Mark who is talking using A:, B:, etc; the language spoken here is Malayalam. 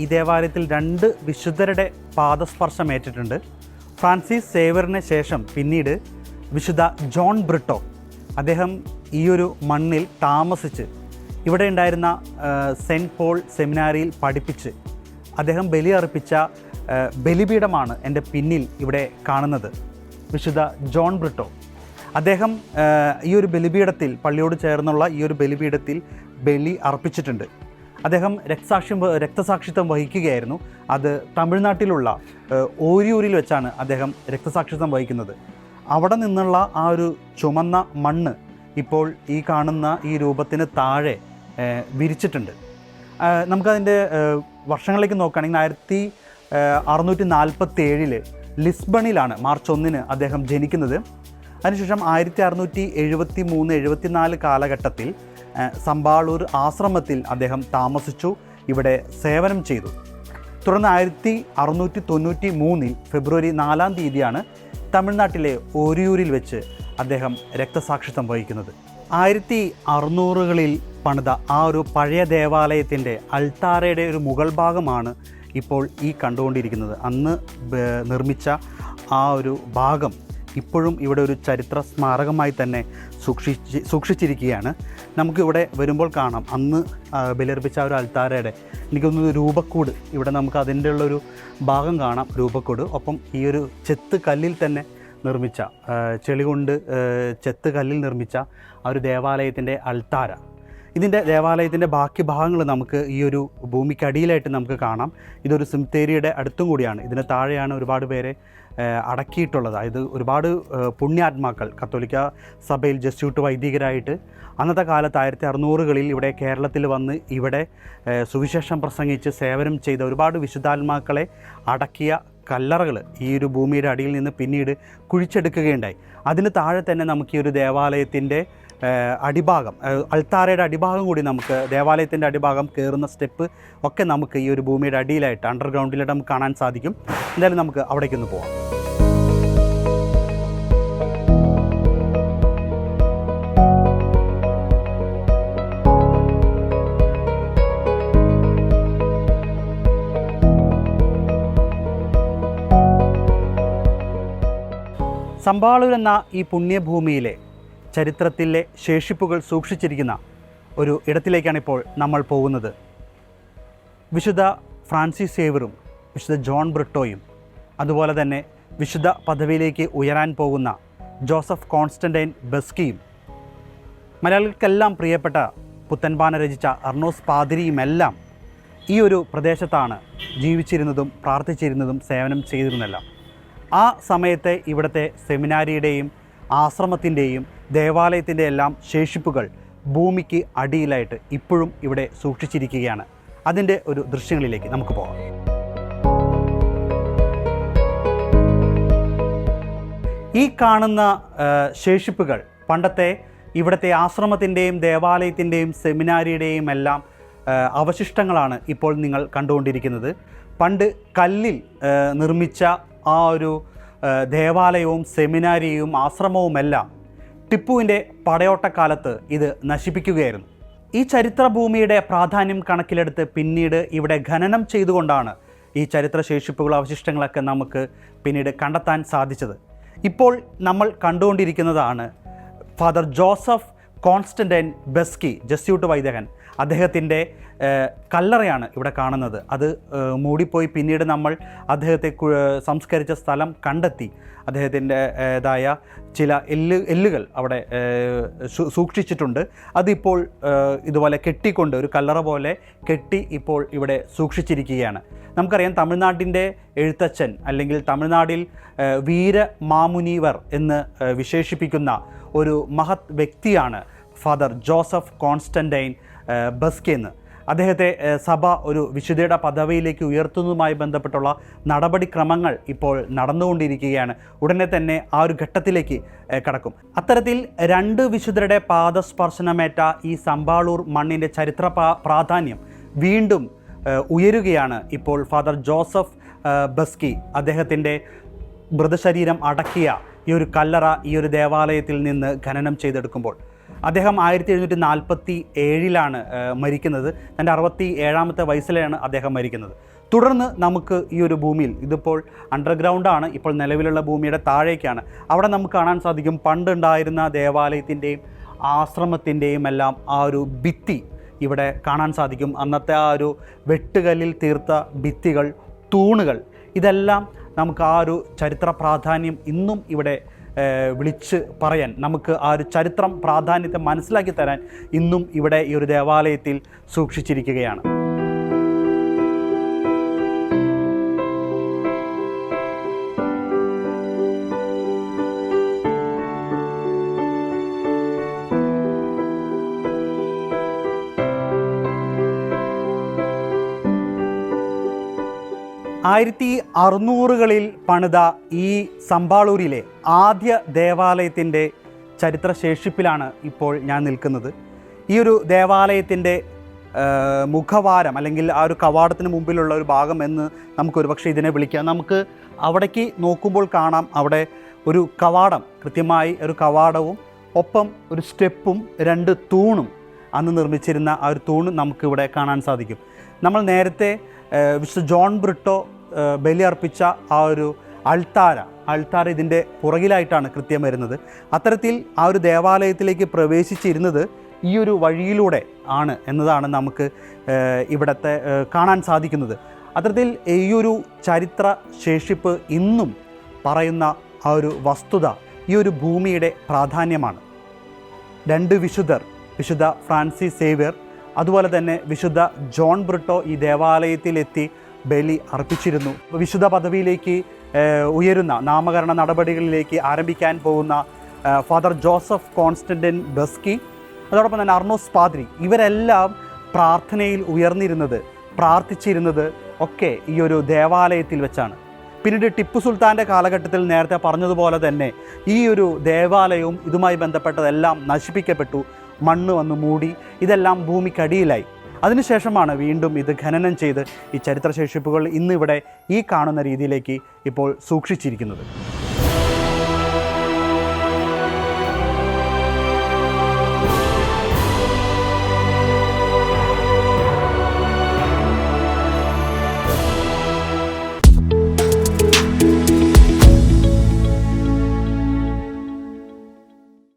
A: ഈ ദേവാലയത്തിൽ 2 വിശുദ്ധരുടെ പാദസ്പർശം ഏറ്റിട്ടുണ്ട്. ഫ്രാൻസിസ് സേവറിന് ശേഷം പിന്നീട് വിശുദ്ധ ജോൺ ബ്രിട്ടോ, അദ്ദേഹം ഈ ഒരു മണ്ണിൽ താമസിച്ച് ഇവിടെ ഉണ്ടായിരുന്ന സെൻറ്റ് പോൾ സെമിനാരിയിൽ പഠിപ്പിച്ച് അദ്ദേഹം ബലിയർപ്പിച്ച ബലിപീഠമാണ് എൻ്റെ പിന്നിൽ ഇവിടെ കാണുന്നത്. വിശുദ്ധ ജോൺ ബ്രിട്ടോ അദ്ദേഹം ഈ ഒരു ബലിപീഠത്തിൽ, പള്ളിയോട് ചേർന്നുള്ള ഈ ഒരു ബലിപീഠത്തിൽ ബലി അർപ്പിച്ചിട്ടുണ്ട്. അദ്ദേഹം രക്തസാക്ഷിത്വം വഹിക്കുകയായിരുന്നു. അത് തമിഴ്നാട്ടിലുള്ള ഓരിയൂരിൽ വെച്ചാണ് അദ്ദേഹം രക്തസാക്ഷിത്വം വഹിക്കുന്നത്. അവിടെ നിന്നുള്ള ആ ഒരു ചുമന്ന മണ്ണ് ഇപ്പോൾ ഈ കാണുന്ന ഈ രൂപത്തിന് താഴെ വിരിച്ചിട്ടുണ്ട്. നമുക്കതിൻ്റെ വർഷങ്ങളിലേക്ക് നോക്കുകയാണെങ്കിൽ 1647 ലിസ്ബണിലാണ് മാർച്ച് 1 അദ്ദേഹം ജനിക്കുന്നത്. അതിനുശേഷം 1673-74 കാലഘട്ടത്തിൽ സമ്പാളൂർ ആശ്രമത്തിൽ അദ്ദേഹം താമസിച്ചു, ഇവിടെ സേവനം ചെയ്തു. തുടർന്ന് 1693 ഫെബ്രുവരി 4 തീയതിയാണ് തമിഴ്നാട്ടിലെ ഓരിയൂരിൽ വെച്ച് അദ്ദേഹം രക്തസാക്ഷിത്വം വഹിക്കുന്നത്. 1600കളിൽ പണിത ആ ഒരു പഴയ ദേവാലയത്തിൻ്റെ അൾത്താരയുടെ ഒരു മുകൾ ഭാഗമാണ് ഇപ്പോൾ ഈ കണ്ടുകൊണ്ടിരിക്കുന്നത്. അന്ന് നിർമ്മിച്ച ആ ഒരു ഭാഗം ഇപ്പോഴും ഇവിടെ ഒരു ചരിത്ര സ്മാരകമായി തന്നെ സൂക്ഷിച്ചിരിക്കുകയാണ്. നമുക്കിവിടെ വരുമ്പോൾ കാണാം അന്ന് ബലിയർപ്പിച്ച ഒരു അൾത്താരയുടെ എനിക്കൊന്നൊരു രൂപക്കൂട്, ഇവിടെ നമുക്ക് അതിൻ്റെ ഉള്ളൊരു ഭാഗം കാണാം, രൂപക്കൂട്. ഒപ്പം ഈ ഒരു ചെത്ത് കല്ലിൽ തന്നെ നിർമ്മിച്ച, ചെളി കൊണ്ട് ചെത്ത് കല്ലിൽ നിർമ്മിച്ച ആ ഒരു ദേവാലയത്തിൻ്റെ അൾത്താര. ഇതിൻ്റെ ദേവാലയത്തിൻ്റെ ബാക്കി ഭാഗങ്ങൾ നമുക്ക് ഈ ഒരു ഭൂമിക്കടിയിലായിട്ട് നമുക്ക് കാണാം. ഇതൊരു സിംതേരിയുടെ അടുത്തും കൂടിയാണ്. ഇതിന് താഴെയാണ് ഒരുപാട് പേരെ അടക്കിയിട്ടുള്ളത്. അതായത് ഒരുപാട് പുണ്യാത്മാക്കൾ കത്തോലിക്ക സഭയിൽ ജസ്യൂട്ട് വൈദികരായിട്ട് അന്നത്തെ കാലത്ത് 1600കളിൽ ഇവിടെ കേരളത്തിൽ വന്ന് ഇവിടെ സുവിശേഷം പ്രസംഗിച്ച് സേവനം ചെയ്ത ഒരുപാട് വിശുദ്ധാത്മാക്കളെ അടക്കിയ കല്ലറകൾ ഈ ഒരു ഭൂമിയുടെ അടിയിൽ നിന്ന് പിന്നീട് കുഴിച്ചെടുക്കുകയുണ്ടായി. അതിന് താഴെ തന്നെ നമുക്ക് ഈ ഒരു ദേവാലയത്തിൻ്റെ അടിഭാഗം, അൾത്താരയുടെ അടിഭാഗം കൂടി നമുക്ക്, ദേവാലയത്തിൻ്റെ അടിഭാഗം കയറുന്ന സ്റ്റെപ്പ് ഒക്കെ നമുക്ക് ഈ ഒരു ഭൂമിയുടെ അടിയിലായിട്ട്, അണ്ടർഗ്രൗണ്ടിലായിട്ട് നമുക്ക് കാണാൻ സാധിക്കും. എന്തായാലും നമുക്ക് അവിടേക്കൊന്ന് പോവാം. സമ്പാളൂർ എന്ന ഈ പുണ്യഭൂമിയിലെ ചരിത്രത്തിലെ ശേഷിപ്പുകൾ സൂക്ഷിച്ചിരിക്കുന്ന ഒരു ഇടത്തിലേക്കാണ് ഇപ്പോൾ നമ്മൾ പോകുന്നത്. വിശുദ്ധ ഫ്രാൻസിസ് സേവറും വിശുദ്ധ ജോൺ ബ്രിട്ടോയും അതുപോലെ തന്നെ വിശുദ്ധ പദവിയിലേക്ക് ഉയരാൻ പോകുന്ന ജോസഫ് കോൺസ്റ്റന്റൈൻ ബസ്കിയും മലയാളികൾക്കെല്ലാം പ്രിയപ്പെട്ട പുത്തൻപാന രചിച്ച അർണോസ് പാതിരിയുമെല്ലാം ഈ ഒരു പ്രദേശത്താണ് ജീവിച്ചിരുന്നതും പ്രാർത്ഥിച്ചിരുന്നതും സേവനം ചെയ്തിരുന്നെല്ലാം. ആ സമയത്തെ ഇവിടുത്തെ സെമിനാരിയുടെയും ആശ്രമത്തിൻ്റെയും ദേവാലയത്തിൻ്റെ എല്ലാം ശേഷിപ്പുകൾ ഭൂമിക്ക് അടിയിലായിട്ട് ഇപ്പോഴും ഇവിടെ സൂക്ഷിച്ചിരിക്കുകയാണ്. അതിൻ്റെ ഒരു ദൃശ്യങ്ങളിലേക്ക് നമുക്ക് പോകാം. ഈ കാണുന്ന ശേഷിപ്പുകൾ പണ്ടത്തെ ഇവിടുത്തെ ആശ്രമത്തിൻ്റെയും ദേവാലയത്തിൻ്റെയും സെമിനാരിയുടെയും എല്ലാം അവശിഷ്ടങ്ങളാണ് ഇപ്പോൾ നിങ്ങൾ കണ്ടുകൊണ്ടിരിക്കുന്നത്. പണ്ട് കല്ലിൽ നിർമ്മിച്ച ആ ഒരു ദേവാലയവും സെമിനാരിയും ആശ്രമവുമെല്ലാം ടിപ്പുവിൻ്റെ പടയോട്ടക്കാലത്ത് ഇത് നശിപ്പിക്കുകയായിരുന്നു. ഈ ചരിത്രഭൂമിയുടെ പ്രാധാന്യം കണക്കിലെടുത്ത് പിന്നീട് ഇവിടെ ഖനനം ചെയ്തുകൊണ്ടാണ് ഈ ചരിത്രശേഷിപ്പുകൾ, അവശിഷ്ടങ്ങളൊക്കെ നമുക്ക് പിന്നീട് കണ്ടെത്താൻ സാധിച്ചത്. ഇപ്പോൾ നമ്മൾ കണ്ടുകൊണ്ടിരിക്കുന്നതാണ് father Joseph Constantine Beschi, Jesuit വൈദികൻ. അദ്ദേഹത്തിൻ്റെ കല്ലറയാണ് ഇവിടെ കാണുന്നത്. അത് മൂടിപ്പോയി പിന്നീട് നമ്മൾ അദ്ദേഹത്തെ സംസ്കരിച്ച സ്ഥലം കണ്ടെത്തി അദ്ദേഹത്തിൻ്റെതായ ചില എല്ലുകൾ അവിടെ സൂക്ഷിച്ചിട്ടുണ്ട്. അതിപ്പോൾ ഇതുപോലെ കെട്ടിക്കൊണ്ട് ഒരു കല്ലറ പോലെ കെട്ടി ഇപ്പോൾ ഇവിടെ സൂക്ഷിച്ചിരിക്കുകയാണ്. നമുക്കറിയാം തമിഴ്നാട്ടിൻ്റെ എഴുത്തച്ഛൻ അല്ലെങ്കിൽ തമിഴ്നാട്ടിൽ വീരമാമുനിവർ എന്ന് വിശേഷിപ്പിക്കുന്ന ഒരു മഹത് വ്യക്തിയാണ് ഫാദർ ജോസഫ് കോൺസ്റ്റന്റൈൻ ബസ്കി എന്ന്. അദ്ദേഹത്തെ സഭ ഒരു വിശുദ്ധയുടെ പദവിയിലേക്ക് ഉയർത്തുന്നതുമായി ബന്ധപ്പെട്ടുള്ള നടപടിക്രമങ്ങൾ ഇപ്പോൾ നടന്നുകൊണ്ടിരിക്കുകയാണ്. ഉടനെ തന്നെ ആ ഒരു ഘട്ടത്തിലേക്ക് കടക്കും. അത്തരത്തിൽ 2 വിശുദ്ധരുടെ പാദസ്പർശനമേറ്റ ഈ സമ്പാളൂർ മണ്ണിൻ്റെ ചരിത്ര പ്രാധാന്യം വീണ്ടും ഉയരുകയാണ് ഇപ്പോൾ ഫാദർ ജോസഫ് ബസ്കി അദ്ദേഹത്തിൻ്റെ മൃതശരീരം അടക്കിയ ഈ ഒരു കല്ലറ ഈ ഒരു ദേവാലയത്തിൽ നിന്ന് ഖനനം ചെയ്തെടുക്കുമ്പോൾ. അദ്ദേഹം 1747 മരിക്കുന്നത്. തൻ്റെ 67ാമത്തെ വയസ്സിലാണ് അദ്ദേഹം മരിക്കുന്നത്. തുടർന്ന് നമുക്ക് ഈ ഒരു ഭൂമിയിൽ, ഇതിപ്പോൾ അണ്ടർഗ്രൗണ്ടാണ്, ഇപ്പോൾ നിലവിലുള്ള ഭൂമിയുടെ താഴേക്കാണ്, അവിടെ നമുക്ക് കാണാൻ സാധിക്കും പണ്ടുണ്ടായിരുന്ന ദേവാലയത്തിൻ്റെയും ആശ്രമത്തിൻ്റെയും എല്ലാം ആ ഒരു ഭിത്തി ഇവിടെ കാണാൻ സാധിക്കും. അന്നത്തെ ആ ഒരു വെട്ടുകല്ലിൽ തീർത്ത ഭിത്തികൾ, തൂണുകൾ, ഇതെല്ലാം നമുക്ക് ആ ഒരു ചരിത്ര പ്രാധാന്യം ഇന്നും ഇവിടെ വിളിച്ച് പറയാൻ, നമുക്ക് ആ ഒരു ചരിത്രം പ്രാധാന്യത്തെ മനസ്സിലാക്കി തരാൻ ഇന്നും ഇവിടെ ഈ ഒരു ദേവാലയത്തിൽ സൂക്ഷിച്ചിരിക്കുകയാണ്. ആയിരത്തി 1600കളിൽ പണിത ഈ സമ്പാളൂരിലെ ആദ്യ ദേവാലയത്തിൻ്റെ ചരിത്രശേഷിപ്പിലാണ് ഇപ്പോൾ ഞാൻ നിൽക്കുന്നത്. ഈ ഒരു ദേവാലയത്തിൻ്റെ മുഖവാരം അല്ലെങ്കിൽ ആ ഒരു കവാടത്തിന് മുമ്പിലുള്ള ഒരു ഭാഗം എന്ന് നമുക്കൊരു പക്ഷേ ഇതിനെ വിളിക്കാം. നമുക്ക് അവിടേക്ക് നോക്കുമ്പോൾ കാണാം അവിടെ ഒരു കവാടം, കൃത്യമായി ഒരു കവാടവും ഒപ്പം ഒരു സ്റ്റെപ്പും 2 തൂണും, അന്ന് നിർമ്മിച്ചിരുന്ന ആ ഒരു തൂണ് നമുക്കിവിടെ കാണാൻ സാധിക്കും. നമ്മൾ നേരത്തെ വിശുദ്ധ ജോൺ ബ്രിട്ടോ ബലി അർപ്പിച്ച ആ ഒരു അൾത്താര ഇതിൻ്റെ പുറകിലായിട്ടാണ് കൃത്യം വരുന്നത്. അത്തരത്തിൽ ആ ഒരു ദേവാലയത്തിലേക്ക് പ്രവേശിച്ചിരുന്നത് ഈ ഒരു വഴിയിലൂടെ ആണ് എന്നതാണ് നമുക്ക് ഇവിടത്തെ കാണാൻ സാധിക്കുന്നത്. അത്തരത്തിൽ ഈ ഒരു ചരിത്ര ശേഷിപ്പ് ഇന്നും പറയുന്ന ആ ഒരു വസ്തുത ഈ ഒരു ഭൂമിയുടെ പ്രാധാന്യമാണ്. 2 വിശുദ്ധർ, വിശുദ്ധ ഫ്രാൻസിസ് സേവ്യർ അതുപോലെ തന്നെ വിശുദ്ധ ജോൺ ബ്രിട്ടോ ഈ ദേവാലയത്തിലെത്തി ബലി അർപ്പിച്ചിരുന്നു. വിശുദ്ധ പദവിയിലേക്ക് ഉയരുന്ന നാമകരണ നടപടികളിലേക്ക് ആരംഭിക്കാൻ പോകുന്ന ഫാദർ ജോസഫ് കോൺസ്റ്റന്റിൻ ബസ്കി, അതോടൊപ്പം തന്നെ അർണോസ് പാദ്രി, ഇവരെല്ലാം പ്രാർത്ഥനയിൽ ഉയർന്നിരുന്നത്, പ്രാർത്ഥിച്ചിരുന്നത് ഒക്കെ ഈ ഒരു ദേവാലയത്തിൽ വെച്ചാണ്. പിന്നീട് ടിപ്പു സുൽത്താൻ്റെ കാലഘട്ടത്തിൽ നേരത്തെ പറഞ്ഞതുപോലെ തന്നെ ഈ ഒരു ദേവാലയവും ഇതുമായി ബന്ധപ്പെട്ടതെല്ലാം നശിപ്പിക്കപ്പെട്ടു, മണ്ണ് വന്ന് മൂടി, ഇതെല്ലാം ഭൂമിക്കടിയിലായി. അതിനുശേഷമാണ് വീണ്ടും ഇത് ഖനനം ചെയ്ത് ഈ ചരിത്രശേഷിപ്പുകൾ ഇന്നിവിടെ ഈ കാണുന്ന രീതിയിലേക്ക് ഇപ്പോൾ സൂക്ഷിച്ചിരിക്കുന്നത്.